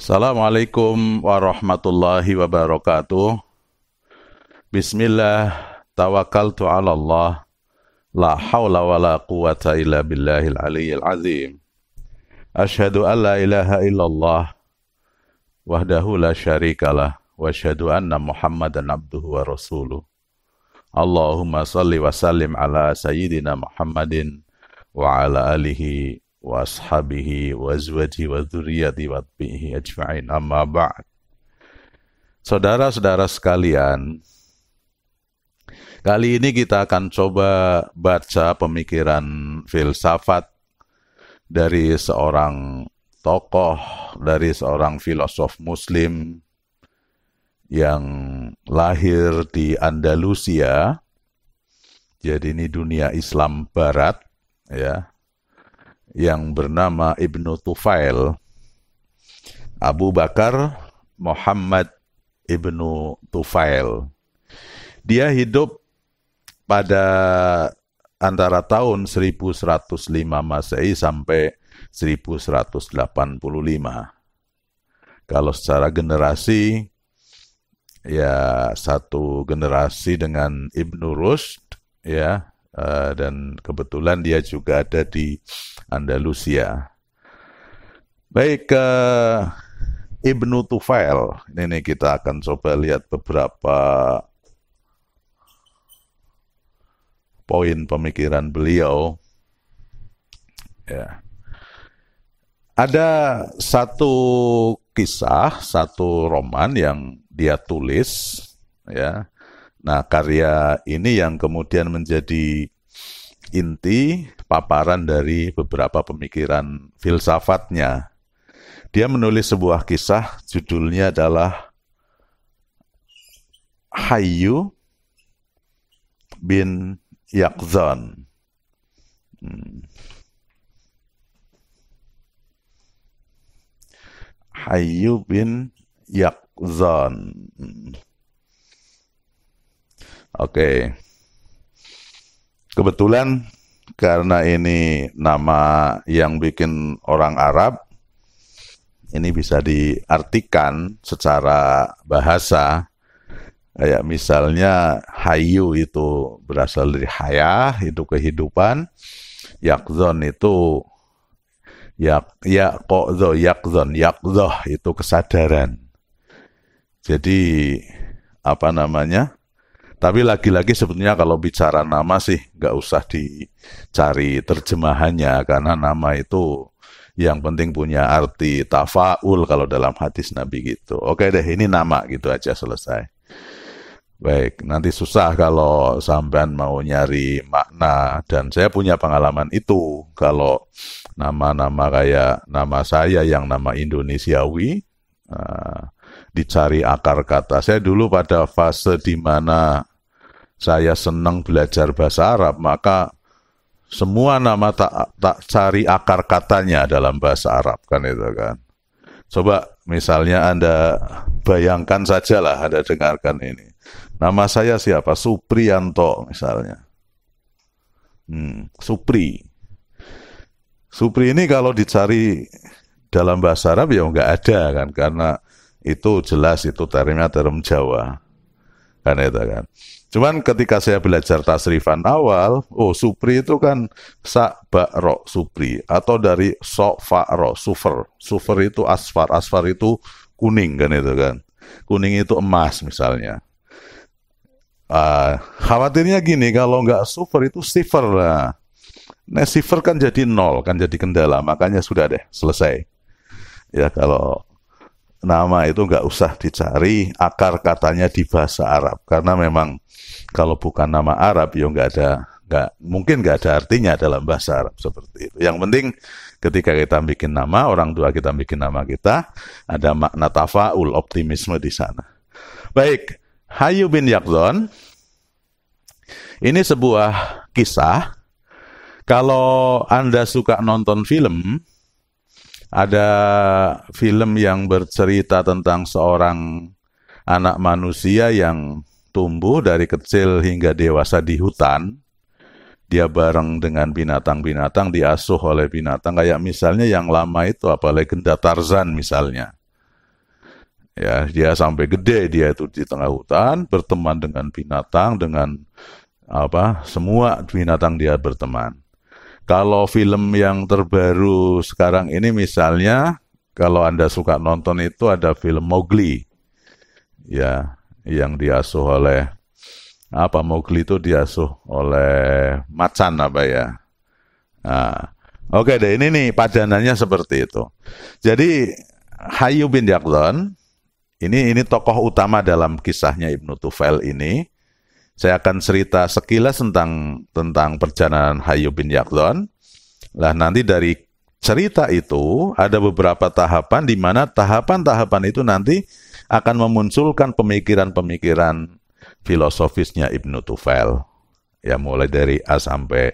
Assalamualaikum warahmatullahi wabarakatuh. Bismillah, tawakkaltu ala Allah, la hawla wa la quwata illa billahil aliyyil azim. Ashhadu an la ilaha illallah, wahdahu la syarikalah, wa ashhadu anna Muhammadan abduhu wa rasuluh. Allahumma salli wa sallim ala sayyidina Muhammadin wa ala alihi wa ashabihi wa azwaji wa dzurriyyati wa atbihi ajma'in, amma ba'd. Saudara-saudara sekalian, kali ini kita akan coba baca pemikiran filsafat dari seorang tokoh, dari seorang filosof muslim yang lahir di Andalusia. Jadi ini dunia Islam Barat, ya, yang bernama Ibnu Tufail, Abu Bakar Muhammad Ibnu Tufail. Dia hidup pada antara tahun 1105 Masehi sampai 1185. Kalau secara generasi, ya satu generasi dengan Ibnu Rushd, ya, dan kebetulan dia juga ada di Andalusia. Baik, Ibnu Tufail, ini kita akan coba lihat beberapa poin pemikiran beliau. Ya. Ada satu kisah, satu roman yang dia tulis, ya. Nah, karya ini yang kemudian menjadi inti paparan dari beberapa pemikiran filsafatnya. Dia menulis sebuah kisah, judulnya adalah Hayyu bin Yaqzan. Hayyu bin Yaqzan. Oke. Kebetulan karena ini nama yang bikin orang Arab, ini bisa diartikan secara bahasa. Kayak misalnya hayyu itu berasal dari hayah, itu kehidupan. Yaqzan itu yaqzah itu kesadaran. Jadi apa namanya? Tapi lagi-lagi sebetulnya kalau bicara nama sih nggak usah dicari terjemahannya, karena nama itu yang penting punya arti tafaul kalau dalam hadis Nabi gitu. Oke deh, ini nama gitu aja, selesai. Baik, nanti susah kalau sampean mau nyari makna, dan saya punya pengalaman itu. Kalau nama-nama kayak nama saya yang nama Indonesiawi, dicari akar kata. Saya dulu pada fase di mana saya senang belajar bahasa Arab, maka semua nama tak cari akar katanya dalam bahasa Arab, kan itu kan. Coba misalnya Anda bayangkan sajalah, Anda dengarkan ini. Nama saya siapa? Supriyanto misalnya. Supri. Supri ini kalau dicari dalam bahasa Arab ya nggak ada kan, karena itu jelas itu termnya term Jawa, kan itu kan. Cuman ketika saya belajar tasrifan awal, Supri itu kan sa ba ro Supri, atau dari so fa ro sufer. Sufer itu asfar, asfar itu kuning, kan itu kan. Kuning itu emas misalnya. Khawatirnya gini, kalau nggak sufer itu sifer lah. Nah, sifer kan jadi nol, kan jadi kendala, makanya sudah deh, selesai. Ya, kalau nama itu nggak usah dicari akar katanya di bahasa Arab, karena memang kalau bukan nama Arab ya mungkin nggak ada artinya dalam bahasa Arab seperti itu. Yang penting ketika kita bikin nama, orang tua kita bikin nama kita, ada makna tafaul, optimisme di sana. Baik, Hayyu bin Yaqzan ini sebuah kisah. Kalau Anda suka nonton film, ada film yang bercerita tentang seorang anak manusia yang tumbuh dari kecil hingga dewasa di hutan. Dia bareng dengan binatang-binatang, diasuh oleh binatang. Kayak misalnya yang lama itu, apa, legenda Tarzan misalnya. Ya, dia sampai gede, dia itu di tengah hutan, berteman dengan binatang, dengan semua binatang dia berteman. Kalau film yang terbaru sekarang ini misalnya, kalau Anda suka nonton itu ada film Mowgli, ya, yang diasuh oleh Mowgli itu diasuh oleh macan ya. Nah, oke deh, ini nih padanannya seperti itu. Jadi Hayyu bin Yaqdhan ini tokoh utama dalam kisahnya Ibnu Tufail ini. Saya akan cerita sekilas tentang perjalanan Hayyu bin Yaqdhan. Lah nanti dari cerita itu ada beberapa tahapan di mana tahapan-tahapan itu nanti akan memunculkan pemikiran-pemikiran filosofisnya Ibnu Tufail. Ya mulai dari A sampai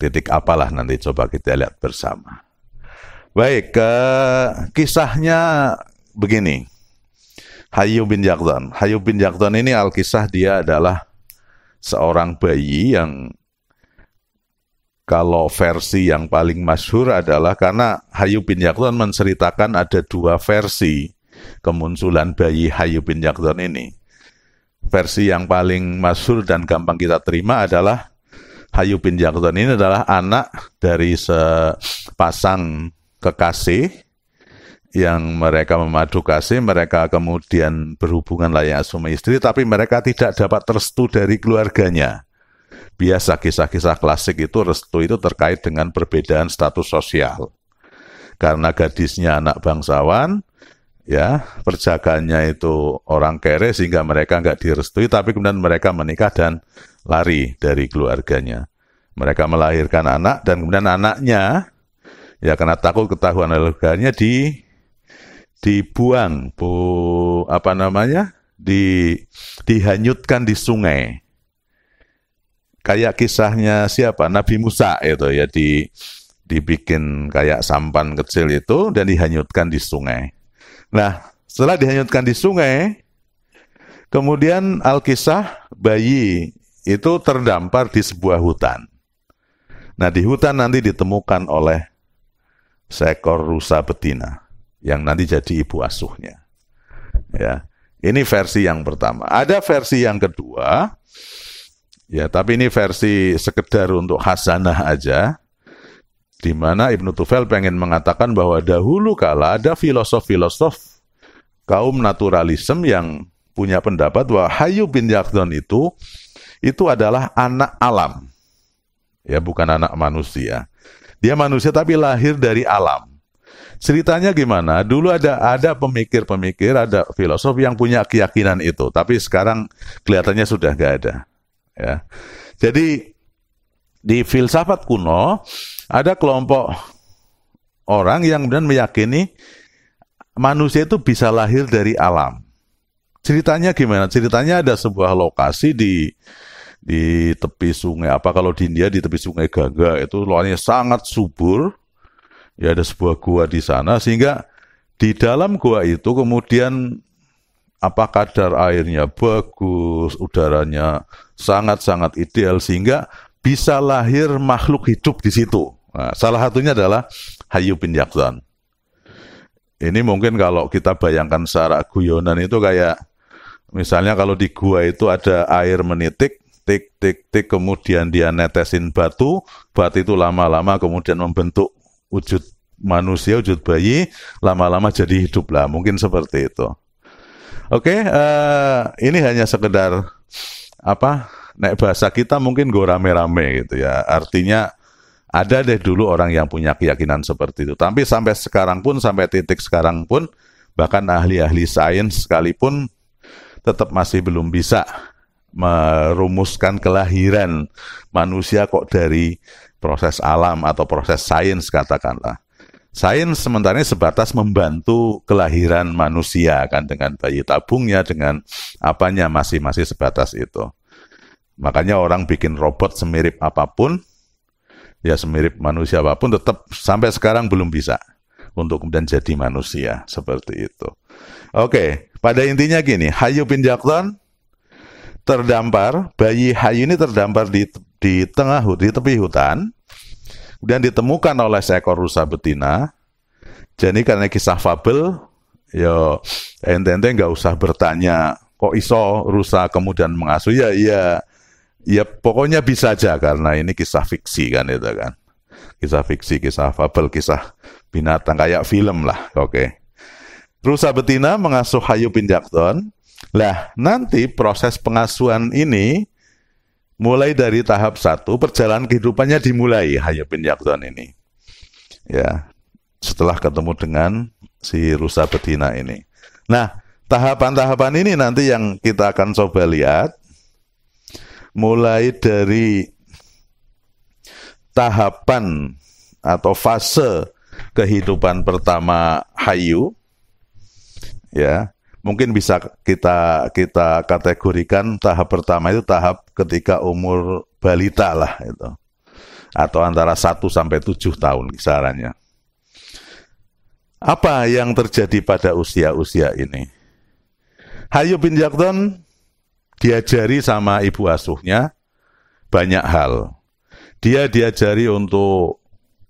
titik apalah nanti coba kita lihat bersama. Baik, kisahnya begini. Hayyu bin Yaqdhan. Hayyu bin Yaqdhan ini Alkisah dia adalah seorang bayi yang kalau versi yang paling masyhur adalah karena Hayyu bin Yaqdhan menceritakan ada dua versi kemunculan bayi Hayyu bin Yaqdhan ini. Versi yang paling masyhur dan gampang kita terima adalah Hayyu bin Yaqdhan ini adalah anak dari sepasang kekasih yang mereka memadu kasih, mereka kemudian berhubungan layak suami istri, tapi mereka tidak dapat restu dari keluarganya. Biasa kisah-kisah klasik itu restu itu terkait dengan perbedaan status sosial. Karena gadisnya anak bangsawan, ya perjagaannya itu orang kere sehingga mereka nggak direstui, tapi kemudian mereka menikah dan lari dari keluarganya. Mereka melahirkan anak dan kemudian anaknya, ya karena takut ketahuan oleh keluarganya dibuang, dihanyutkan di sungai. Kayak kisahnya siapa? Nabi Musa itu ya, dibikin kayak sampan kecil itu dan dihanyutkan di sungai. Nah, setelah dihanyutkan di sungai, kemudian Alkisah bayi itu terdampar di sebuah hutan. Nah, di hutan nanti ditemukan oleh seekor rusa betina yang nanti jadi ibu asuhnya. Ya, ini versi yang pertama. Ada versi yang kedua, ya, tapi ini versi sekedar untuk hasanah aja, di mana Ibnu Tufail pengen mengatakan bahwa dahulu kala ada filosof-filosof kaum naturalisme yang punya pendapat bahwa Hayyu bin Yaqdhan itu adalah anak alam, ya bukan anak manusia. Dia manusia tapi lahir dari alam. Ceritanya gimana? Dulu ada pemikir-pemikir, ada filosof yang punya keyakinan itu, tapi sekarang kelihatannya sudah nggak ada. Ya. Jadi di filsafat kuno ada kelompok orang yang kemudian meyakini manusia itu bisa lahir dari alam. Ceritanya gimana? Ceritanya ada sebuah lokasi di tepi sungai. Kalau di India di tepi sungai Gangga itu luarnya sangat subur. Ya ada sebuah gua di sana sehingga di dalam gua itu kemudian kadar airnya bagus, udaranya sangat-sangat ideal sehingga bisa lahir makhluk hidup di situ. Nah, salah satunya adalah Hayyu bin Yaqdhan. Ini mungkin kalau kita bayangkan secara guyonan itu kayak misalnya kalau di gua itu ada air menitik, tik tik tik, kemudian dia netesin batu itu lama-lama kemudian membentuk wujud manusia, wujud bayi, lama-lama jadi hidup lah, mungkin seperti itu. Oke, ini hanya sekedar nek bahasa kita mungkin go rame-rame gitu ya. Artinya ada deh dulu orang yang punya keyakinan seperti itu. Tapi sampai sekarang pun, sampai titik sekarang pun, bahkan ahli-ahli sains sekalipun tetap masih belum bisa merumuskan kelahiran manusia kok dari proses alam atau proses sains katakanlah. Sains sementara sebatas membantu kelahiran manusia kan dengan bayi tabungnya, dengan apanya masih sebatas itu. Makanya orang bikin robot semirip apapun, ya semirip manusia apapun, tetap sampai sekarang belum bisa untuk kemudian jadi manusia seperti itu. Oke, pada intinya gini, Hayyu bin Yaqdhan terdampar, bayi Hayyu ini terdampar di tepi hutan. Kemudian ditemukan oleh seekor rusa betina. Jadi karena kisah fabel, Yo, ente-ente nggak usah bertanya, kok iso rusa kemudian mengasuh? Ya pokoknya bisa aja karena ini kisah fiksi kan itu kan. Kisah fiksi, kisah fabel, kisah binatang kayak film lah. Oke. Rusa betina mengasuh Hayyu Pinjakton. Lah, nanti proses pengasuhan ini mulai dari tahap 1, perjalanan kehidupannya dimulai Hayyu Pinjakton ini. Ya, setelah ketemu dengan si rusa betina ini. Nah, tahapan-tahapan ini nanti yang kita akan coba lihat. Mulai dari tahapan atau fase kehidupan pertama Hayyu, ya, mungkin bisa kita kategorikan tahap pertama itu tahap ketika umur balita lah itu, atau antara 1 sampai 7 tahun kisarannya. Apa yang terjadi pada usia-usia ini? Hayyu Pinjakton diajari sama ibu asuhnya banyak hal. Dia diajari untuk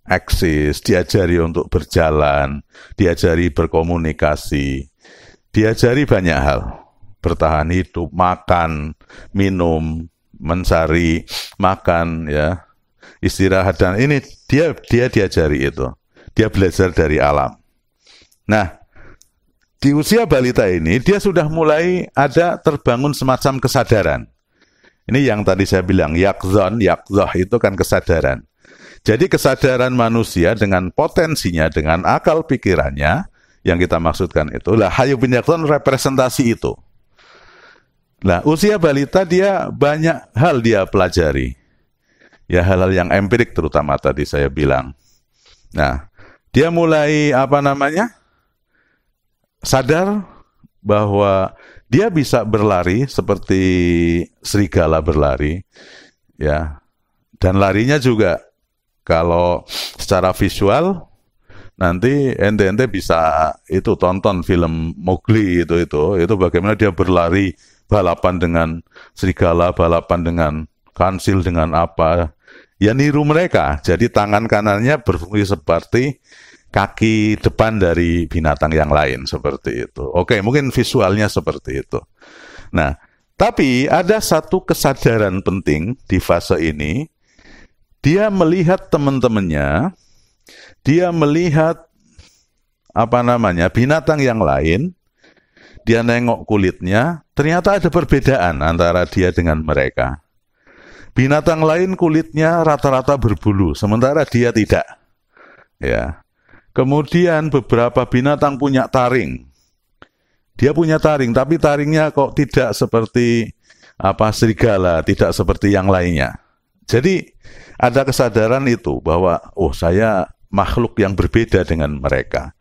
eksis, diajari untuk berjalan, diajari berkomunikasi, diajari banyak hal. Bertahan hidup, makan, minum, mencari makan, ya, istirahat, dan ini dia diajari itu. Dia belajar dari alam. Nah, di usia balita ini dia sudah mulai ada terbangun semacam kesadaran. Ini yang tadi saya bilang, yakzon, yakzoh itu kan kesadaran. Jadi kesadaran manusia dengan potensinya, dengan akal pikirannya, yang kita maksudkan itu, lah Hayyu Pinjakton representasi itu. Nah, usia balita dia banyak hal dia pelajari. Ya, hal-hal yang empirik terutama tadi saya bilang. Nah, dia mulai sadar bahwa dia bisa berlari seperti serigala berlari, ya, dan larinya juga kalau secara visual nanti ente bisa itu tonton film Mowgli itu bagaimana dia berlari balapan dengan serigala, balapan dengan kansil, dengan apa, ya niru mereka. Jadi tangan kanannya berfungsi seperti kaki depan dari binatang yang lain, seperti itu. Oke, mungkin visualnya seperti itu. Nah, tapi ada satu kesadaran penting di fase ini. Dia melihat teman-temannya, dia melihat binatang yang lain, dia nengok kulitnya, ternyata ada perbedaan antara dia dengan mereka. Binatang lain kulitnya rata-rata berbulu, sementara dia tidak. Ya. Kemudian beberapa binatang punya taring. Dia punya taring, tapi taringnya kok tidak seperti serigala, tidak seperti yang lainnya. Jadi ada kesadaran itu bahwa saya makhluk yang berbeda dengan mereka.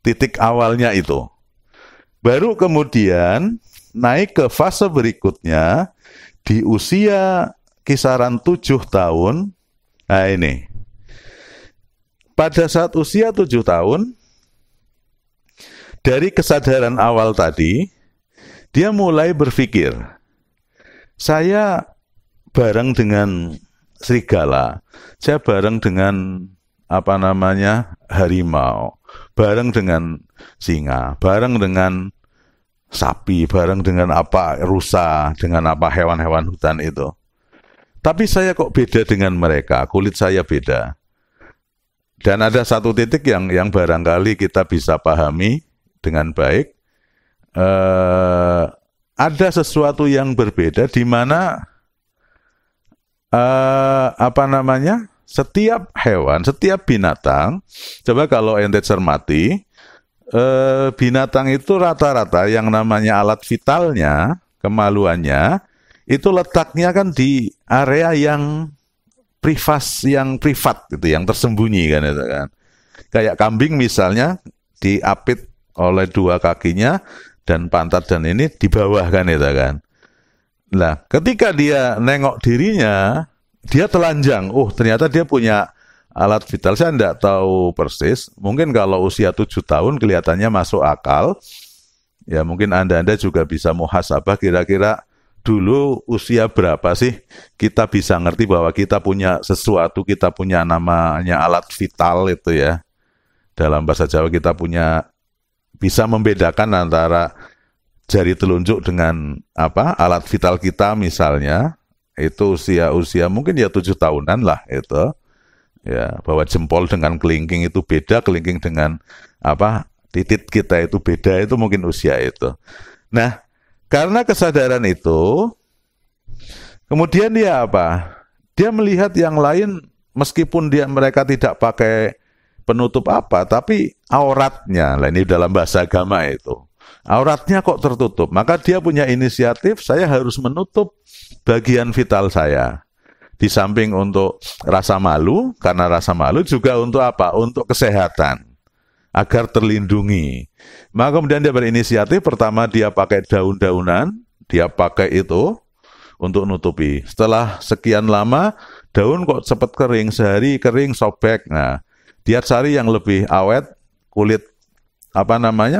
Titik awalnya itu. Baru kemudian naik ke fase berikutnya di usia kisaran 7 tahun. Nah ini. Pada saat usia 7 tahun, dari kesadaran awal tadi, dia mulai berpikir, saya bareng dengan serigala, saya bareng dengan harimau, bareng dengan singa, bareng dengan sapi, bareng dengan rusa, dengan hewan-hewan hutan itu. Tapi saya kok beda dengan mereka, kulit saya beda. Dan ada satu titik yang barangkali kita bisa pahami dengan baik. Ada sesuatu yang berbeda di mana setiap hewan, setiap binatang, coba kalau ente cermati, binatang itu rata-rata yang namanya alat vitalnya, kemaluannya, itu letaknya kan di area yang privat gitu, yang tersembunyi kan itu kan. Kayak kambing misalnya diapit oleh 2 kakinya dan pantat dan ini di bawah kan itu kan. Nah, ketika dia nengok dirinya, dia telanjang. Ternyata dia punya alat vital. Saya enggak tahu persis. Mungkin kalau usia 7 tahun kelihatannya masuk akal. Ya mungkin Anda juga bisa muhasabah kira-kira dulu usia berapa sih kita bisa ngerti bahwa kita punya sesuatu, kita punya namanya alat vital itu ya. Dalam bahasa Jawa kita punya bisa membedakan antara jari telunjuk dengan alat vital kita misalnya, itu usia mungkin ya 7 tahunan lah itu. Ya, bahwa jempol dengan kelingking itu beda, kelingking dengan titik kita itu beda, itu mungkin usia itu. Nah, karena kesadaran itu, kemudian dia dia melihat yang lain meskipun mereka tidak pakai penutup tapi auratnya, ini dalam bahasa agama itu, auratnya kok tertutup, maka dia punya inisiatif, saya harus menutup bagian vital saya. Di samping untuk rasa malu, karena rasa malu juga untuk untuk kesehatan, agar terlindungi. Maka kemudian dia berinisiatif, pertama dia pakai daun-daunan, dia pakai itu untuk nutupi. Setelah sekian lama, daun kok cepat kering, sehari kering, sobek. Nah, dia cari yang lebih awet, kulit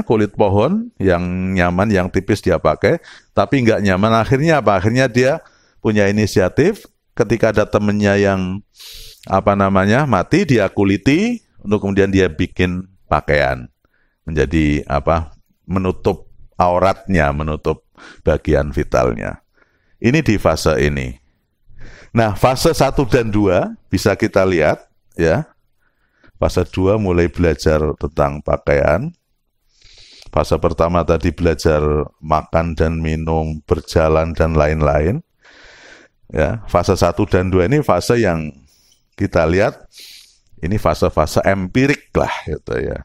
kulit pohon yang nyaman, yang tipis dia pakai, tapi nggak nyaman. Akhirnya Akhirnya dia punya inisiatif, ketika ada temennya yang mati, dia kuliti untuk kemudian dia bikin pakaian menjadi menutup auratnya, menutup bagian vitalnya. Ini di fase ini. Nah, fase 1 dan 2 bisa kita lihat ya. Fase 2 mulai belajar tentang pakaian. Fase pertama tadi belajar makan dan minum, berjalan dan lain-lain. Ya, fase 1 dan 2 ini fase yang kita lihat, ini fase-fase empirik lah gitu ya.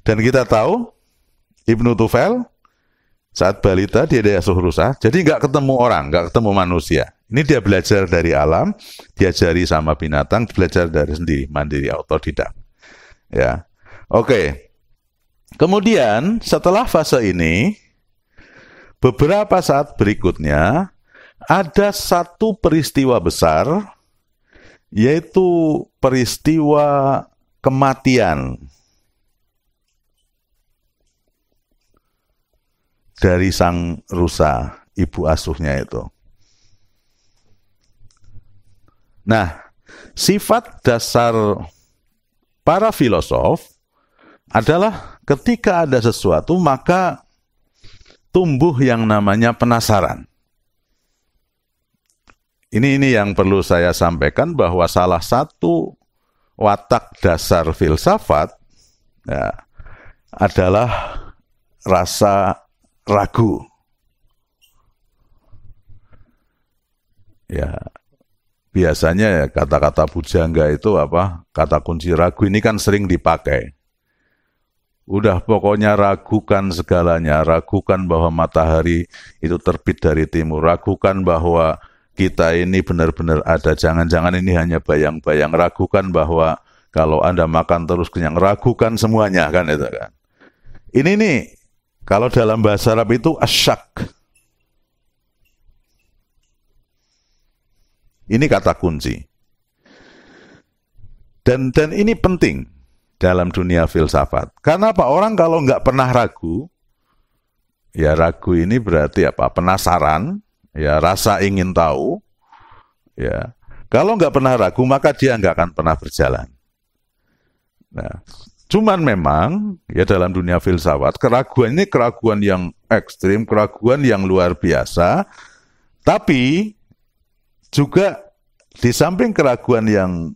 Dan kita tahu Ibnu Tufail saat balita dia di Asuh-Rusa, jadi nggak ketemu orang, nggak ketemu manusia. Ini dia belajar dari alam, diajari sama binatang, belajar dari sendiri, mandiri, autodidak. Ya, oke. Kemudian setelah fase ini, beberapa saat berikutnya ada satu peristiwa besar, yaitu peristiwa kematian dari sang rusa, ibu asuhnya itu. Nah, sifat dasar para filosof adalah ketika ada sesuatu, maka tumbuh yang namanya penasaran. Ini yang perlu saya sampaikan, bahwa salah satu watak dasar filsafat ya, adalah rasa ragu. Ya, biasanya kata-kata pujangga itu kata kunci ragu ini kan sering dipakai. Udah pokoknya ragukan segalanya, ragukan bahwa matahari itu terbit dari timur, ragukan bahwa kita ini benar-benar ada, jangan-jangan ini hanya bayang-bayang, ragukan bahwa kalau Anda makan terus kenyang, ragukan semuanya kan itu kan. Ini nih, kalau dalam bahasa Arab itu asyak. Ini kata kunci. Dan ini penting dalam dunia filsafat. Karena orang kalau nggak pernah ragu, ya ragu ini berarti penasaran, ya rasa ingin tahu, ya. Kalau nggak pernah ragu, maka dia nggak akan pernah berjalan. Nah, cuman memang ya dalam dunia filsafat, keraguan ini keraguan yang ekstrim, keraguan yang luar biasa, tapi juga di samping keraguan yang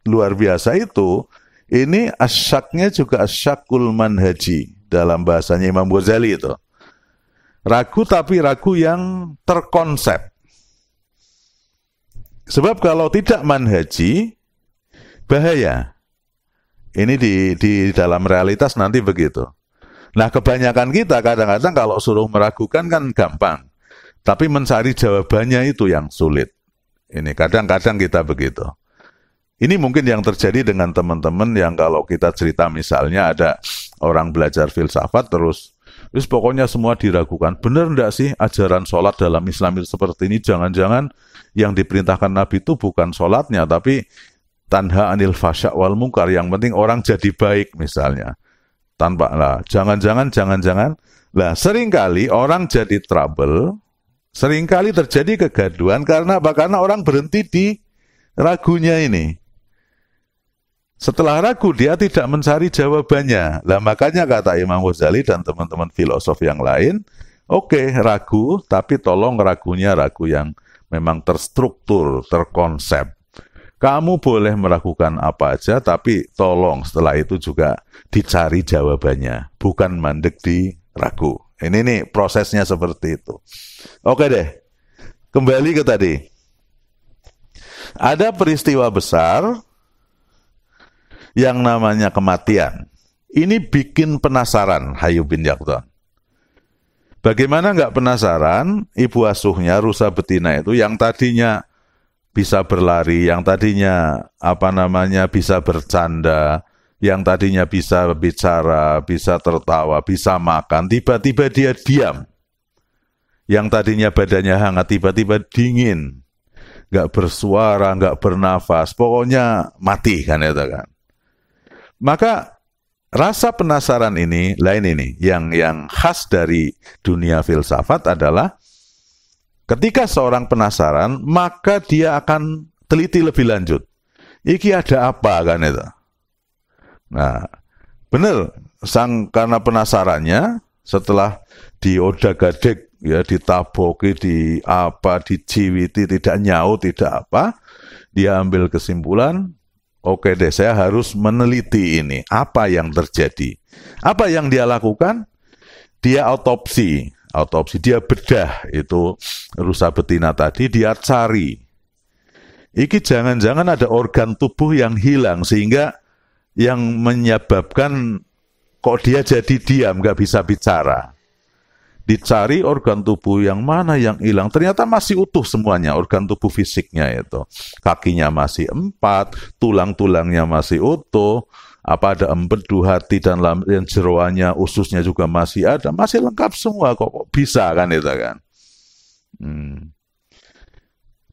luar biasa itu, ini asyaknya juga asyakul manhaji dalam bahasanya Imam Ghazali itu. Ragu tapi ragu yang terkonsep. Sebab kalau tidak manhaji, bahaya. Ini di dalam realitas nanti begitu. Nah, kebanyakan kita kadang-kadang kalau suruh meragukan kan gampang. Tapi mencari jawabannya itu yang sulit. Ini kadang-kadang kita begitu. Ini mungkin yang terjadi dengan teman-teman yang kalau kita cerita misalnya ada orang belajar filsafat terus pokoknya semua diragukan. Benar enggak sih ajaran sholat dalam Islam itu seperti ini? Jangan-jangan yang diperintahkan Nabi itu bukan sholatnya, tapi tanha anil fasya' wal munkar. Yang penting orang jadi baik misalnya. Jangan-jangan. Lah, seringkali orang jadi trouble, seringkali terjadi kegaduhan karena orang berhenti di ragunya ini. Setelah ragu, dia tidak mencari jawabannya. Lah makanya kata Imam Ghazali dan teman-teman filosof yang lain, oke, ragu, tapi tolong ragunya ragu yang memang terstruktur, terkonsep. Kamu boleh meragukan apa aja, tapi tolong setelah itu juga dicari jawabannya, bukan mandek di ragu. Ini nih prosesnya seperti itu. Oke deh, kembali ke tadi. Ada peristiwa besar yang namanya kematian. Ini bikin penasaran Hayyu bin Yaqdhan. Bagaimana nggak penasaran ibu asuhnya rusa betina itu yang tadinya bisa berlari, yang tadinya bisa bercanda, yang tadinya bisa bicara, bisa tertawa, bisa makan, tiba-tiba dia diam. Yang tadinya badannya hangat, tiba-tiba dingin, nggak bersuara, nggak bernafas, pokoknya mati kan itu kan. Maka rasa penasaran ini, lain ini, yang khas dari dunia filsafat adalah ketika seorang penasaran, maka dia akan teliti lebih lanjut. Iki ada apa kan itu? Nah, benar, karena penasarannya setelah diodak-adik, ya, ditaboki, diciwiti, tidak nyaut, tidak apa, dia ambil kesimpulan, oke deh, saya harus meneliti ini, apa yang terjadi. Apa yang dia lakukan? Dia autopsi, dia bedah itu rusa betina tadi, dia cari. Iki jangan-jangan ada organ tubuh yang hilang, sehingga yang menyebabkan kok dia jadi diam, nggak bisa bicara. Dicari organ tubuh yang mana yang hilang, ternyata masih utuh semuanya, organ tubuh fisiknya itu. Kakinya masih 4, tulang-tulangnya masih utuh, ada empedu, hati, dan jeroannya, ususnya juga masih ada, masih lengkap semua, kok bisa kan itu kan.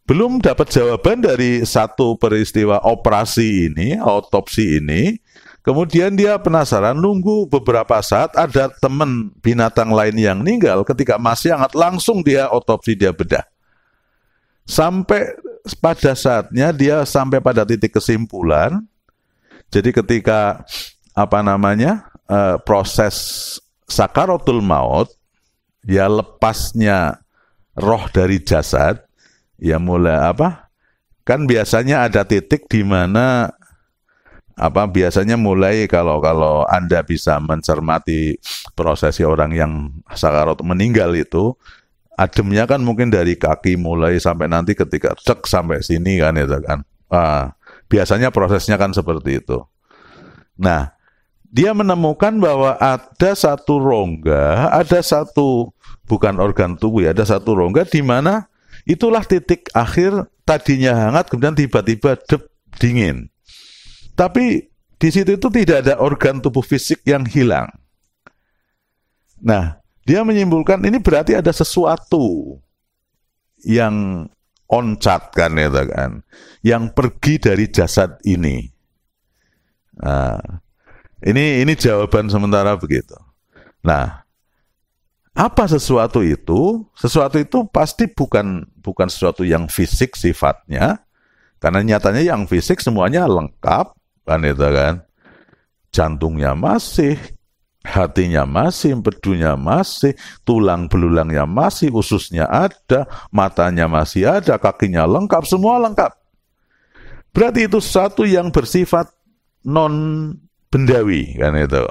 Belum dapat jawaban dari satu peristiwa operasi ini, autopsi ini, kemudian dia penasaran, nunggu beberapa saat, ada teman binatang lain yang meninggal, ketika masih hangat, langsung dia otopsi, dia bedah. Sampai pada saatnya dia sampai pada titik kesimpulan. Jadi ketika proses sakaratul maut, ya lepasnya roh dari jasad, ya mulai kan biasanya ada titik di mana biasanya mulai kalau Anda bisa mencermati prosesi orang yang sakarat meninggal itu, ademnya kan mungkin dari kaki mulai sampai nanti ketika cek sampai sini kan itu kan. Biasanya prosesnya kan seperti itu. Nah, dia menemukan bahwa ada satu rongga, bukan organ tubuh ya, ada satu rongga di mana itulah titik akhir, tadinya hangat kemudian tiba-tiba dingin. Tapi di situ itu tidak ada organ tubuh fisik yang hilang. Nah, dia menyimpulkan ini berarti ada sesuatu yang oncat kan itu kan, yang pergi dari jasad ini. Nah, ini jawaban sementara begitu. Nah, apa sesuatu itu? Sesuatu itu pasti bukan sesuatu yang fisik sifatnya, karena nyatanya yang fisik semuanya lengkap kan itu kan. Jantungnya masih, hatinya masih, empedunya masih, tulang belulangnya masih, ususnya ada, matanya masih ada, kakinya lengkap, semua lengkap. Berarti itu sesuatu yang bersifat non-bendawi kan itu.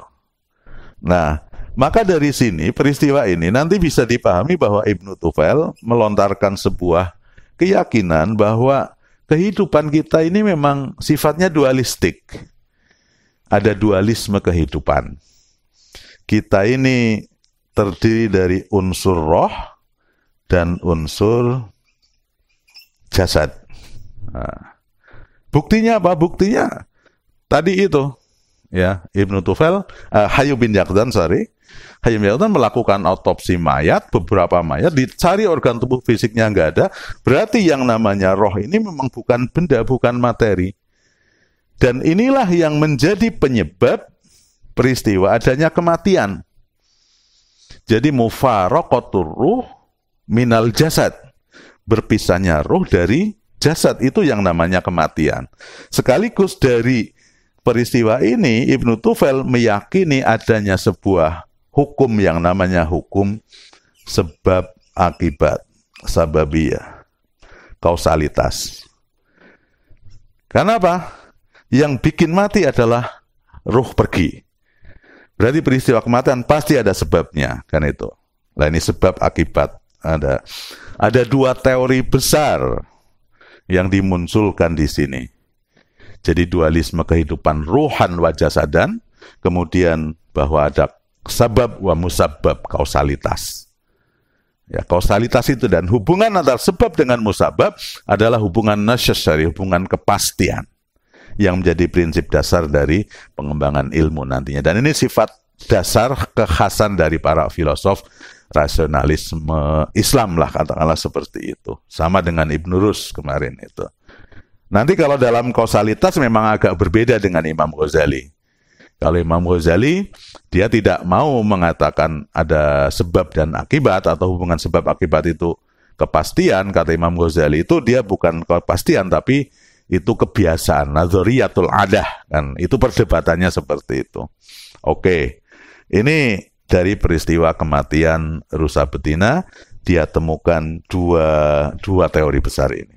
Nah, maka dari sini peristiwa ini nanti bisa dipahami bahwa Ibnu Tufail melontarkan sebuah keyakinan bahwa kehidupan kita ini memang sifatnya dualistik. Ada dualisme kehidupan. Kita ini terdiri dari unsur roh dan unsur jasad. Nah, buktinya apa? Buktinya tadi itu, ya, Ibnu Tufail, Hayyu bin Yaqdhan melakukan autopsi mayat, beberapa mayat, dicari organ tubuh fisiknya nggak ada, berarti yang namanya roh ini memang bukan benda, bukan materi. Dan inilah yang menjadi penyebab peristiwa adanya kematian. Jadi mufaraqatur ruh minal jasad. Berpisahnya ruh dari jasad, itu yang namanya kematian. Sekaligus dari peristiwa ini Ibnu Tufail meyakini adanya sebuah hukum yang namanya hukum sebab akibat, sababiyah, kausalitas. Kenapa? Yang bikin mati adalah ruh pergi. Berarti peristiwa kematian pasti ada sebabnya, kan itu. Nah, ini sebab akibat. Ada dua teori besar yang dimunculkan di sini. Jadi dualisme kehidupan ruhan wa jasadan, kemudian bahwa ada sabab wa musabab, kausalitas. Ya, kausalitas itu dan hubungan antara sebab dengan musabab adalah hubungan necessary, hubungan kepastian yang menjadi prinsip dasar dari pengembangan ilmu nantinya. Dan ini sifat dasar kekhasan dari para filosof rasionalisme Islam lah, katakanlah seperti itu. Sama dengan Ibn Rus kemarin itu. Nanti kalau dalam kausalitas memang agak berbeda dengan Imam Ghazali. Kalau Imam Ghazali, dia tidak mau mengatakan ada sebab dan akibat atau hubungan sebab akibat itu kepastian. Kata Imam Ghazali itu dia bukan kepastian tapi itu kebiasaan, nazariyatul adah, kan itu perdebatannya seperti itu. Oke, ini dari peristiwa kematian rusa betina dia temukan dua teori besar ini.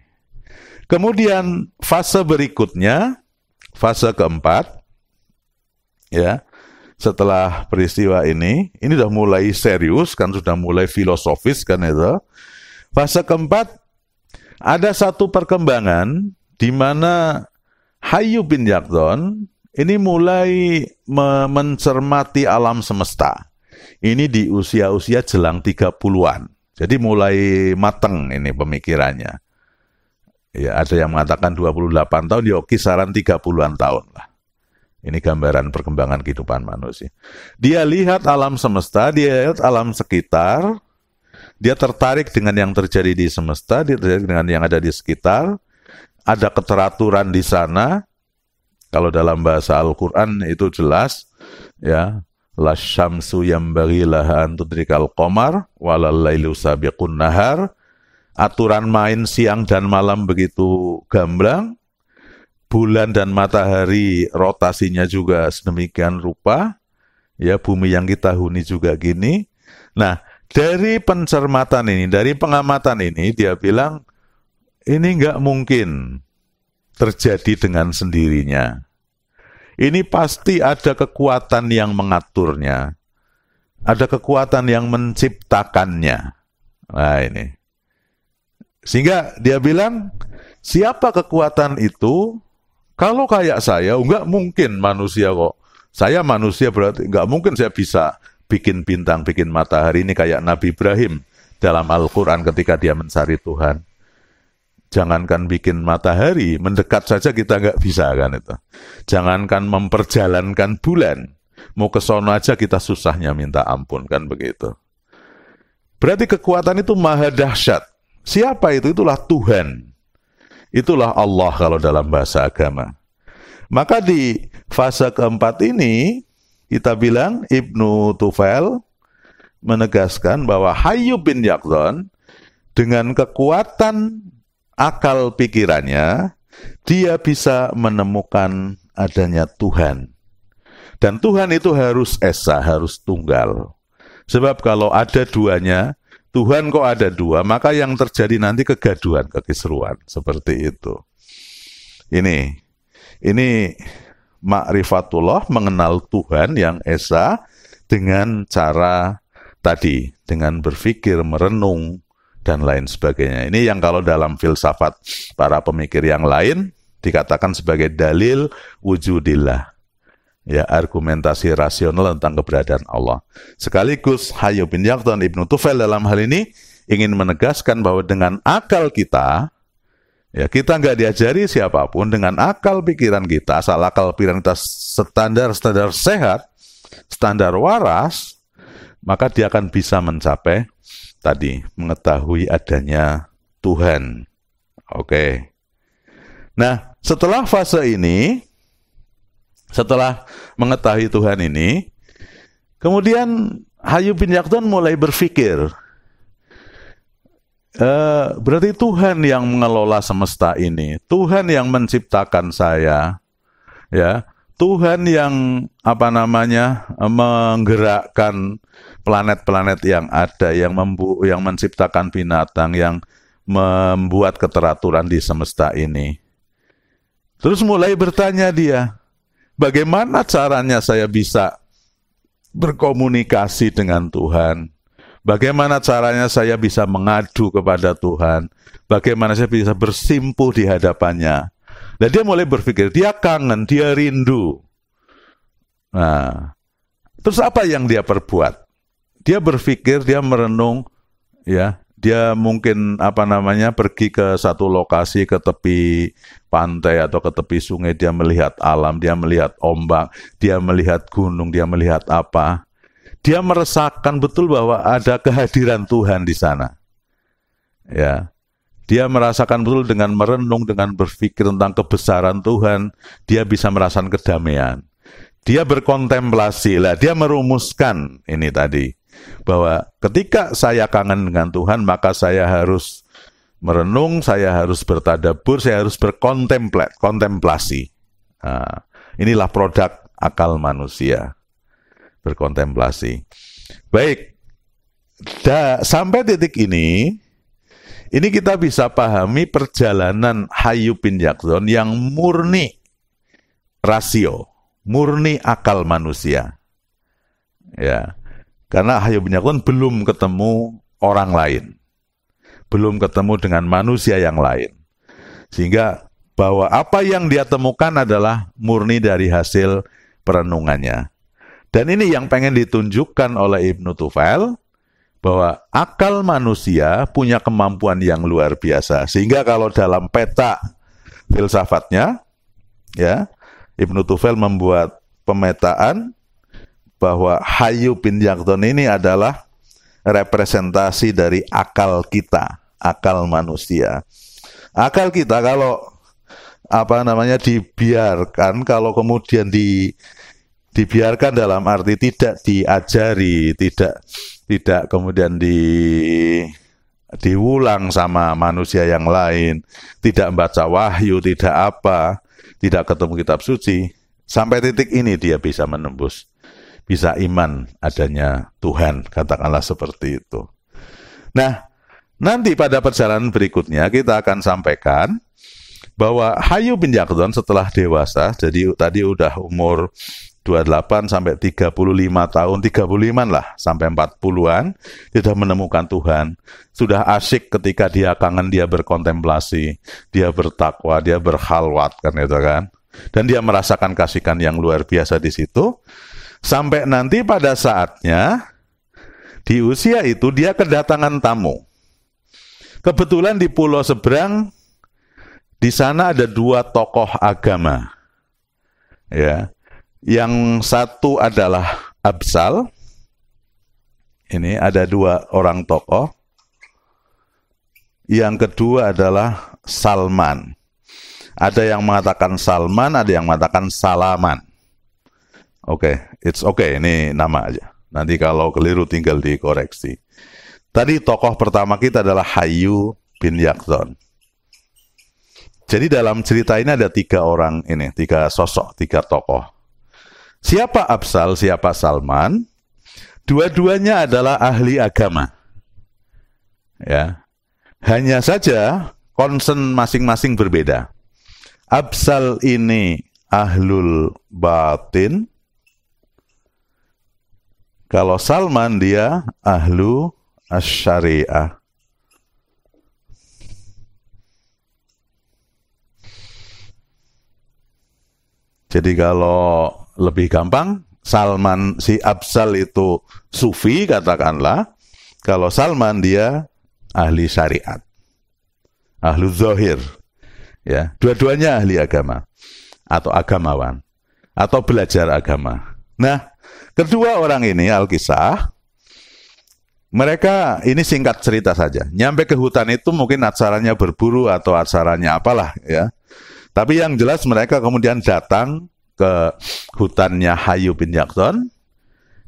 Kemudian fase berikutnya, fase keempat, ya, setelah peristiwa ini sudah mulai serius kan, sudah mulai filosofis kan itu. Fase keempat ada satu perkembangan di mana Hayyu bin Yaqdhan ini mulai mencermati alam semesta. Ini di usia-usia jelang 30-an. Jadi mulai mateng ini pemikirannya. Ya, ada yang mengatakan 28 tahun, ya kisaran 30-an tahun lah. Ini gambaran perkembangan kehidupan manusia. Dia lihat alam semesta, dia lihat alam sekitar, dia tertarik dengan yang terjadi di semesta, dia tertarik dengan yang ada di sekitar. Ada keteraturan di sana. Kalau dalam bahasa Al-Quran itu jelas, ya, la syamsu yambaghi laha an tudrikal qamar walal lailu sabiqun nahar. Aturan main siang dan malam begitu gamblang. Bulan dan matahari rotasinya juga sedemikian rupa. Ya, bumi yang kita huni juga gini. Nah, dari pencermatan ini, dari pengamatan ini, dia bilang, ini nggak mungkin terjadi dengan sendirinya. Ini pasti ada kekuatan yang mengaturnya. Ada kekuatan yang menciptakannya. Nah ini. Sehingga dia bilang, siapa kekuatan itu? Kalau kayak saya, nggak mungkin manusia kok. Saya manusia berarti nggak mungkin saya bisa bikin bintang, bikin matahari. Ini kayak Nabi Ibrahim dalam Al-Quran ketika dia mencari Tuhan. Jangankan bikin matahari, mendekat saja kita nggak bisa kan itu. Jangankan memperjalankan bulan, mau ke sono aja kita susahnya minta ampun kan begitu. Berarti kekuatan itu maha dahsyat. Siapa itu? Itulah Tuhan. Itulah Allah kalau dalam bahasa agama. Maka di fase keempat ini kita bilang Ibnu Tufail menegaskan bahwa Hayyu bin Yaqdhan dengan kekuatan akal pikirannya, dia bisa menemukan adanya Tuhan. Dan Tuhan itu harus esa, harus tunggal. Sebab kalau ada duanya, Tuhan kok ada dua, maka yang terjadi nanti kegaduhan, kekisruan. Seperti itu. Ini ma'rifatullah, mengenal Tuhan yang esa dengan cara tadi, dengan berpikir, merenung, dan lain sebagainya. Ini yang kalau dalam filsafat para pemikir yang lain dikatakan sebagai dalil wujudillah. Ya, argumentasi rasional tentang keberadaan Allah. Sekaligus Hayyu bin Yaqdhan, Ibnu Tufail dalam hal ini ingin menegaskan bahwa dengan akal kita, ya kita nggak diajari siapapun, dengan akal pikiran kita, asal akal pikiran kita standar sehat, standar waras, maka dia akan bisa mencapai tadi, mengetahui adanya Tuhan. Oke. Nah, setelah fase ini, setelah mengetahui Tuhan ini, kemudian Hayyu bin Yaqdhan mulai berpikir, berarti Tuhan yang mengelola semesta ini, Tuhan yang menciptakan saya, ya, Tuhan yang menggerakkan planet-planet yang ada, yang menciptakan binatang, yang membuat keteraturan di semesta ini. Terus mulai bertanya dia, bagaimana caranya saya bisa berkomunikasi dengan Tuhan? Bagaimana caranya saya bisa mengadu kepada Tuhan? Bagaimana saya bisa bersimpuh di hadapannya? Dan dia mulai berpikir, dia kangen, dia rindu. Nah, terus apa yang dia perbuat? Dia berpikir, dia merenung, ya, dia mungkin pergi ke satu lokasi, ke tepi pantai atau ke tepi sungai, dia melihat alam, dia melihat ombak, dia melihat gunung, dia melihat apa. Dia merasakan betul bahwa ada kehadiran Tuhan di sana. Ya. Dia merasakan betul dengan merenung, dengan berpikir tentang kebesaran Tuhan, dia bisa merasakan kedamaian. Dia berkontemplasi, dia merumuskan ini tadi, bahwa ketika saya kangen dengan Tuhan, maka saya harus merenung, saya harus bertadabbur, saya harus berkontemplasi. Nah, inilah produk akal manusia, berkontemplasi. Baik, sampai titik ini kita bisa pahami perjalanan Hayyu bin Yaqdhan yang murni rasio, murni akal manusia. Ya. Karena Hayyu bin Yaqdhan belum ketemu orang lain. Belum ketemu dengan manusia yang lain. Sehingga bahwa apa yang dia temukan adalah murni dari hasil perenungannya. Dan ini yang pengen ditunjukkan oleh Ibnu Tufail, bahwa akal manusia punya kemampuan yang luar biasa. Sehingga kalau dalam peta filsafatnya, ya, Ibnu Tufail membuat pemetaan bahwa Hayyu bin Yaqdhan ini adalah representasi dari akal kita, akal manusia. Akal kita kalau dibiarkan, kalau kemudian dibiarkan dalam arti tidak diajari, tidak kemudian diulang sama manusia yang lain, tidak membaca wahyu, tidak ketemu kitab suci, sampai titik ini dia bisa menembus, bisa iman adanya Tuhan, katakanlah seperti itu. Nah, nanti pada perjalanan berikutnya kita akan sampaikan bahwa Hayyu bin Yaqdhan setelah dewasa, jadi tadi udah umur 28 sampai 35 tahun, 35 lah sampai 40-an, dia sudah menemukan Tuhan. Sudah asyik ketika dia kangen, dia berkontemplasi, dia bertakwa, dia berkhalwat, kan itu kan. Dan dia merasakan kasihkan yang luar biasa di situ. Sampai nanti pada saatnya, di usia itu dia kedatangan tamu. Kebetulan di Pulau Seberang, di sana ada 2 tokoh agama. Ya. Yang satu adalah Absal. Ini ada 2 orang tokoh. Yang kedua adalah Salman. Ada yang mengatakan Salman, ada yang mengatakan Salaman. Oke, it's okay, ini nama aja. Nanti kalau keliru tinggal dikoreksi. Tadi tokoh pertama kita adalah Hayyu bin Yaqdhan. Jadi dalam cerita ini ada 3 orang ini, 3 sosok, 3 tokoh. Siapa Absal, siapa Salman? Dua-duanya adalah ahli agama. Ya. Hanya saja concern masing-masing berbeda. Absal ini ahlul batin. Kalau Salman dia ahlu asy-syariah. Jadi kalau lebih gampang, Salman, si Absal itu sufi katakanlah, kalau Salman dia ahli syariat, ahlu zahir, ya, dua-duanya ahli agama atau agamawan atau belajar agama. Nah, kedua orang ini Al-Kisah, mereka ini singkat cerita saja. Nyampe ke hutan itu mungkin acaranya berburu atau acaranya apalah ya. Tapi yang jelas mereka kemudian datang ke hutannya Hayyu bin Yaqdhan,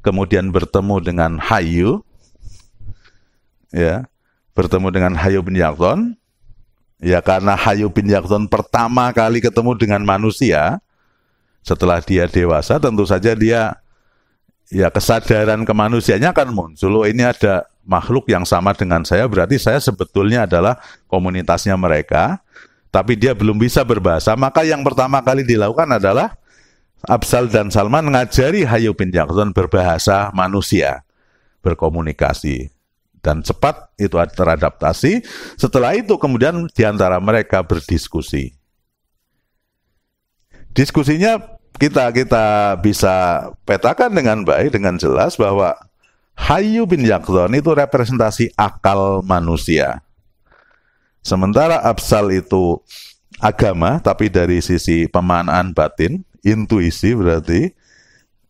kemudian bertemu dengan Hayyu, ya, bertemu dengan Hayyu bin Yaqdhan, ya karena Hayyu bin Yaqdhan pertama kali ketemu dengan manusia, Setelah dia dewasa, tentu saja dia ya kesadaran kemanusiaannya akan muncul. Oh, ini ada makhluk yang sama dengan saya, berarti saya sebetulnya adalah komunitasnya mereka, tapi dia belum bisa berbahasa. Maka yang pertama kali dilakukan adalah Afzal dan Salman ngajari Hayyu bin Yaqzan berbahasa manusia, berkomunikasi. Dan cepat itu teradaptasi. Setelah itu kemudian diantara mereka berdiskusi. Diskusinya kita bisa petakan dengan baik, dengan jelas bahwa Hayyu bin Yaqzan itu representasi akal manusia. Sementara Afzal itu agama, tapi dari sisi pemanaan batin, intuisi berarti,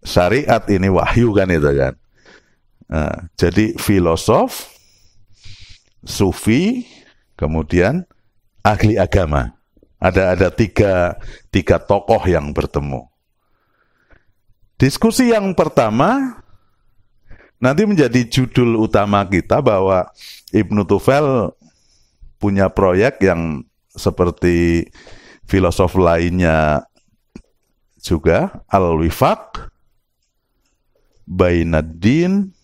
syariat ini wahyu kan itu kan. Nah, jadi filosof, sufi, kemudian ahli agama. Ada tiga tokoh yang bertemu. Diskusi yang pertama nanti menjadi judul utama kita, bahwa Ibnu Tufail punya proyek yang seperti filosof lainnya juga, al-wifaq bainad-din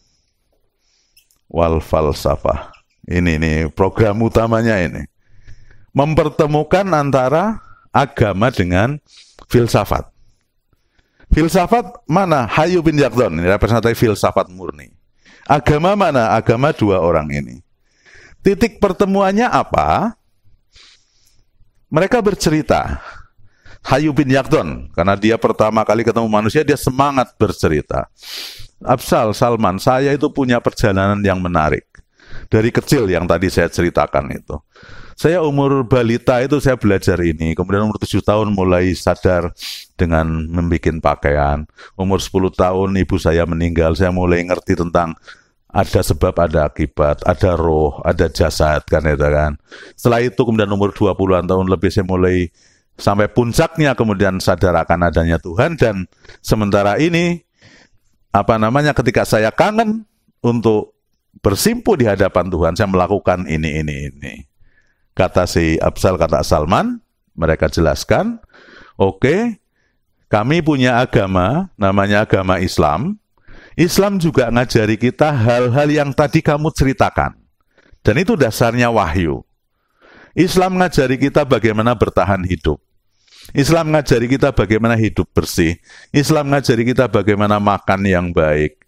wal falsafah. Ini program utamanya ini. Mempertemukan antara agama dengan filsafat. Filsafat mana? Hayyu bin Yaqzan, ini representasi filsafat murni. Agama mana? Agama dua orang ini. Titik pertemuannya apa? Mereka bercerita. Hayyu bin Yaqzan, karena dia pertama kali ketemu manusia, dia semangat bercerita. Afzal, Salman, saya itu punya perjalanan yang menarik. Dari kecil yang tadi saya ceritakan itu. Saya umur balita itu saya belajar ini, kemudian umur 7 tahun mulai sadar dengan membuat pakaian. Umur 10 tahun ibu saya meninggal, saya mulai ngerti tentang ada sebab, ada akibat, ada roh, ada jasad, kan itu kan. Setelah itu kemudian umur 20-an tahun lebih saya mulai sampai puncaknya kemudian sadar akan adanya Tuhan. Dan sementara ini ketika saya kangen untuk bersimpu di hadapan Tuhan, saya melakukan ini. Kata si Afzal, kata Salman, mereka jelaskan, oke, kami punya agama, namanya agama Islam. Islam juga ngajari kita hal-hal yang tadi kamu ceritakan. Dan itu dasarnya wahyu. Islam ngajari kita bagaimana bertahan hidup. Islam ngajari kita bagaimana hidup bersih. Islam ngajari kita bagaimana makan yang baik.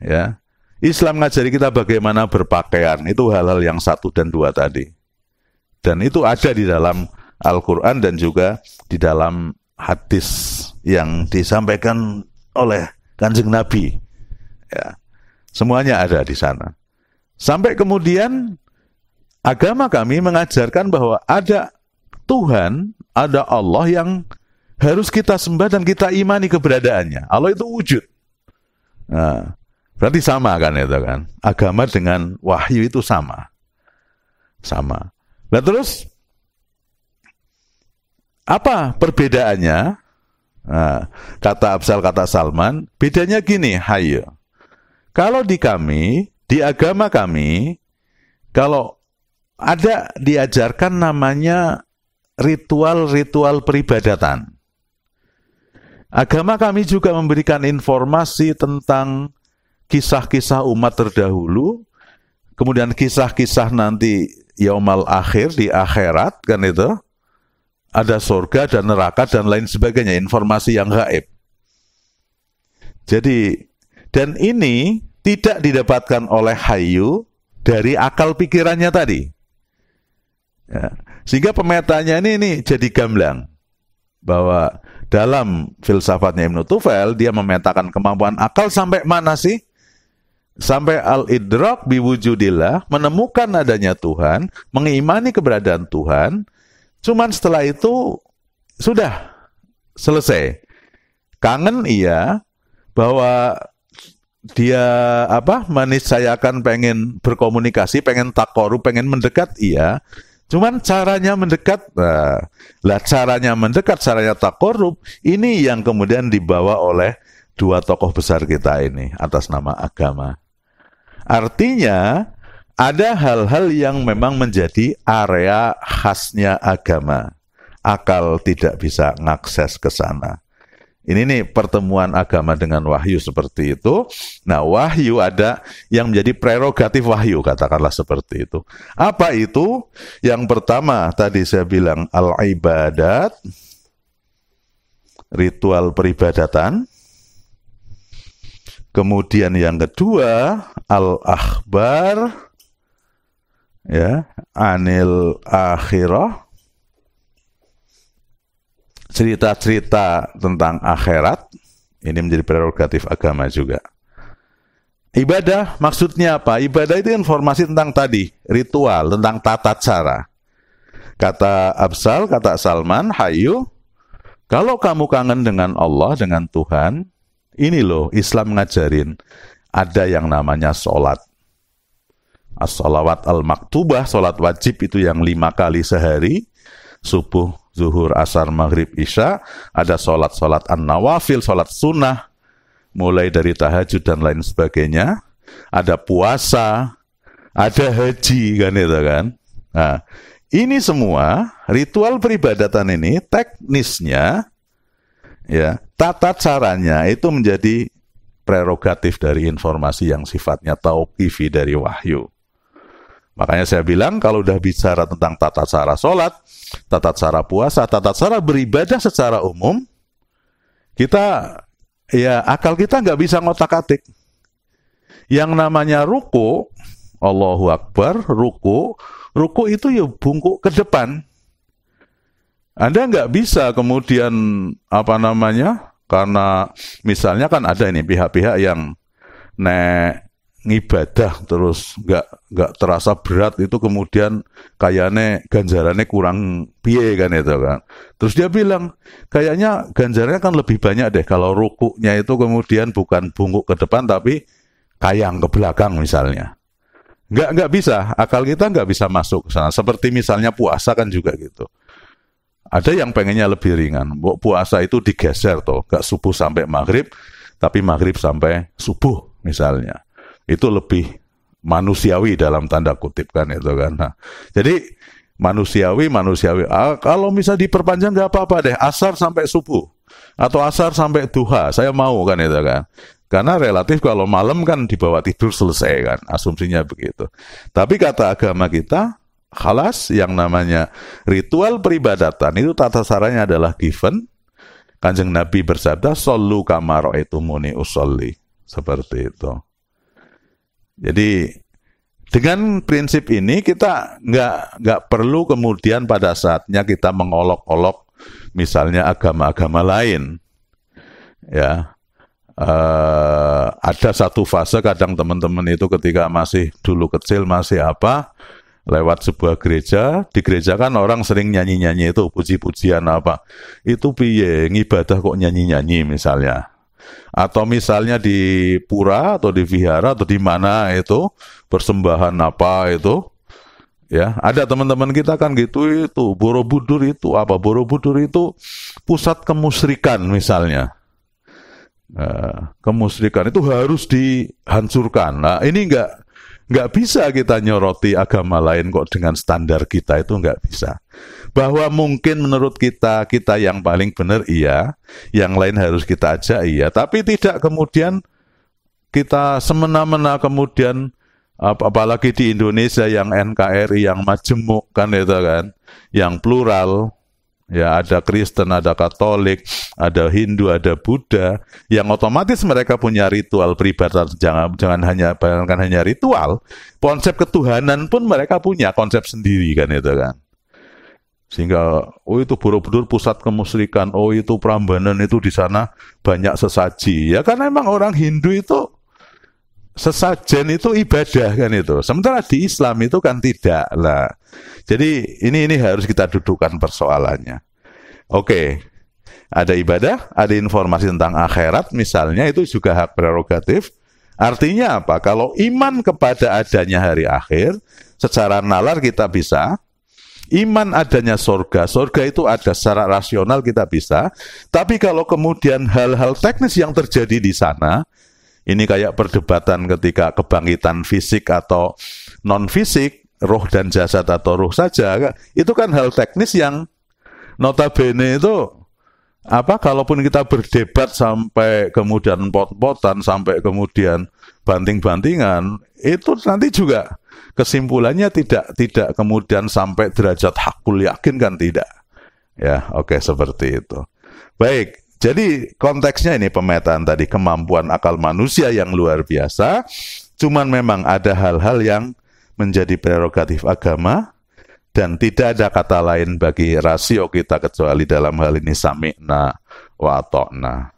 Ya. Islam ngajari kita bagaimana berpakaian. Itu hal-hal yang 1 dan 2 tadi. Dan itu ada di dalam Al-Quran dan juga di dalam hadis yang disampaikan oleh Kanjeng Nabi. Ya. Semuanya ada di sana. Sampai kemudian agama kami mengajarkan bahwa ada Tuhan, ada Allah yang harus kita sembah dan kita imani keberadaannya. Allah itu wujud. Nah, berarti sama kan itu kan? Agama dengan wahyu itu sama. Nah terus, apa perbedaannya? Nah, kata Afzal, kata Salman, bedanya gini, Hayyu. Kalau di kami, di agama kami, kalau ada diajarkan namanya ritual-ritual peribadatan. Agama kami juga memberikan informasi tentang kisah-kisah umat terdahulu, kemudian kisah-kisah nanti Yaumal Akhir, di akhirat, kan itu, ada surga dan neraka dan lain sebagainya, informasi yang gaib. Jadi, dan ini tidak didapatkan oleh Hayyu dari akal pikirannya tadi. Ya. Sehingga pemetanya ini jadi gamblang. Bahwa dalam filsafatnya Ibnu Tufail, dia memetakan kemampuan akal sampai mana sih? Sampai al-idrak biwujudillah, menemukan adanya Tuhan, mengimani keberadaan Tuhan. Cuman setelah itu sudah selesai. Kangen iya, bahwa dia meniscayakan pengen berkomunikasi, pengen takorup, pengen mendekat iya. Cuman caranya mendekat, caranya takorup, ini yang kemudian dibawa oleh dua tokoh besar kita ini atas nama agama. Artinya ada hal-hal yang memang menjadi area khasnya agama. Akal tidak bisa ngakses ke sana. Ini nih pertemuan agama dengan wahyu seperti itu. Nah, wahyu ada yang menjadi prerogatif wahyu, katakanlah seperti itu. Apa itu? Yang pertama tadi saya bilang al-ibadat, ritual peribadatan. Kemudian yang kedua al-akhbar, ya, anil akhirah, cerita-cerita tentang akhirat. Ini menjadi prerogatif agama juga. Ibadah maksudnya apa? Ibadah itu informasi tentang tadi, ritual, tentang tata cara. Kata Absal, kata Salman, Hayu, kalau kamu kangen dengan Allah, dengan Tuhan, ini loh Islam ngajarin ada yang namanya sholat. As-sholawat al-maktubah, sholat wajib itu yang 5 kali sehari, subuh, zuhur, asar, maghrib, isya. Ada sholat-sholat an-nawafil, sholat sunnah, mulai dari tahajud dan lain sebagainya. Ada puasa, ada haji, kan itu kan. Nah, ini semua ritual peribadatan ini teknisnya, ya, tata caranya itu menjadi prerogatif dari informasi yang sifatnya tauqifi dari wahyu. Makanya saya bilang kalau udah bicara tentang tata cara sholat, tata cara puasa, tata cara beribadah secara umum, kita, ya, akal kita nggak bisa ngotak-atik. Yang namanya ruku, Allahu Akbar, ruku itu ya bungkuk ke depan. Anda nggak bisa kemudian, apa namanya, karena misalnya kan ada ini pihak-pihak yang ngibadah terus nggak terasa berat, itu kemudian kayaknya ganjarannya kurang piye kan itu kan. Terus dia bilang kayaknya ganjarannya kan lebih banyak deh kalau rukuknya itu kemudian bukan bungkuk ke depan tapi kayang ke belakang misalnya. Nggak bisa, akal kita nggak bisa masuk ke sana. Seperti misalnya puasa kan juga gitu. Ada yang pengennya lebih ringan, puasa itu digeser toh, nggak subuh sampai maghrib, tapi maghrib sampai subuh misalnya. Itu lebih manusiawi dalam tanda kutip kan itu kan. Nah, jadi manusiawi. Kalau bisa diperpanjang nggak apa-apa deh, asar sampai subuh atau asar sampai duha, saya mau kan itu kan. Karena relatif kalau malam kan dibawa tidur selesai kan, asumsinya begitu. Tapi kata agama kita, khalas yang namanya ritual peribadatan itu tata caranya adalah given. Kanjeng Nabi bersabda, "Shollu kama ra'aitumuni usolli." Seperti itu. Jadi dengan prinsip ini kita nggak perlu kemudian pada saatnya kita mengolok-olok misalnya agama-agama lain. Ya, ada satu fase kadang teman-teman itu ketika masih dulu kecil masih lewat sebuah gereja, di gereja kan orang sering nyanyi-nyanyi itu puji-pujian apa. Itu piye ngibadah kok nyanyi-nyanyi misalnya. Atau misalnya di pura atau di vihara atau di mana itu persembahan apa itu, ya ada teman-teman kita kan gitu, itu Borobudur itu apa, Borobudur itu pusat kemusyrikan misalnya. Kemusyrikan itu harus dihancurkan. Nah ini nggak bisa kita nyoroti agama lain kok dengan standar kita, itu nggak bisa. Bahwa mungkin menurut kita yang paling benar iya, yang lain harus kita ajak iya, tapi tidak kemudian kita semena-mena kemudian, apalagi di Indonesia yang NKRI, yang majemuk kan itu kan, yang plural, ya ada Kristen, ada Katolik, ada Hindu, ada Buddha, yang otomatis mereka punya ritual peribadatan. Jangan hanya bayangkan hanya ritual, konsep ketuhanan pun mereka punya konsep sendiri kan itu kan. Sehingga itu Borobudur pusat kemusyrikan, itu Prambanan itu di sana banyak sesaji. Ya karena memang orang Hindu itu sesajen itu ibadah kan itu. Sementara di Islam itu kan tidak lah. Jadi ini harus kita dudukkan persoalannya. Oke, ada ibadah, ada informasi tentang akhirat misalnya, itu juga hak prerogatif. Artinya apa? Kalau iman kepada adanya hari akhir, secara nalar kita bisa. Iman adanya surga itu ada secara rasional kita bisa. Tapi kalau kemudian hal-hal teknis yang terjadi di sana, ini kayak perdebatan ketika kebangkitan fisik atau non-fisik, roh dan jasad atau roh saja, itu kan hal teknis yang notabene itu kalaupun kita berdebat sampai kemudian pot-potan, sampai kemudian banting-bantingan, itu nanti juga kesimpulannya tidak kemudian sampai derajat hakul yakin, kan tidak. Ya, oke, seperti itu. Baik, jadi konteksnya ini pemetaan tadi, kemampuan akal manusia yang luar biasa, cuman memang ada hal-hal yang menjadi prerogatif agama, dan tidak ada kata lain bagi rasio kita kecuali dalam hal ini sami'na wa ata'na.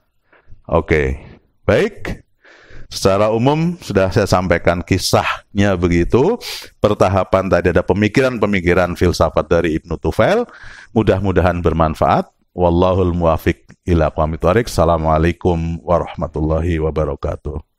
Oke, baik. Secara umum sudah saya sampaikan kisahnya begitu. Pertahapan tadi ada pemikiran-pemikiran filsafat dari Ibnu Tufail. Mudah-mudahan bermanfaat. Wallahul muwafiq ila aqwamit thoriq. Assalamualaikum warahmatullahi wabarakatuh.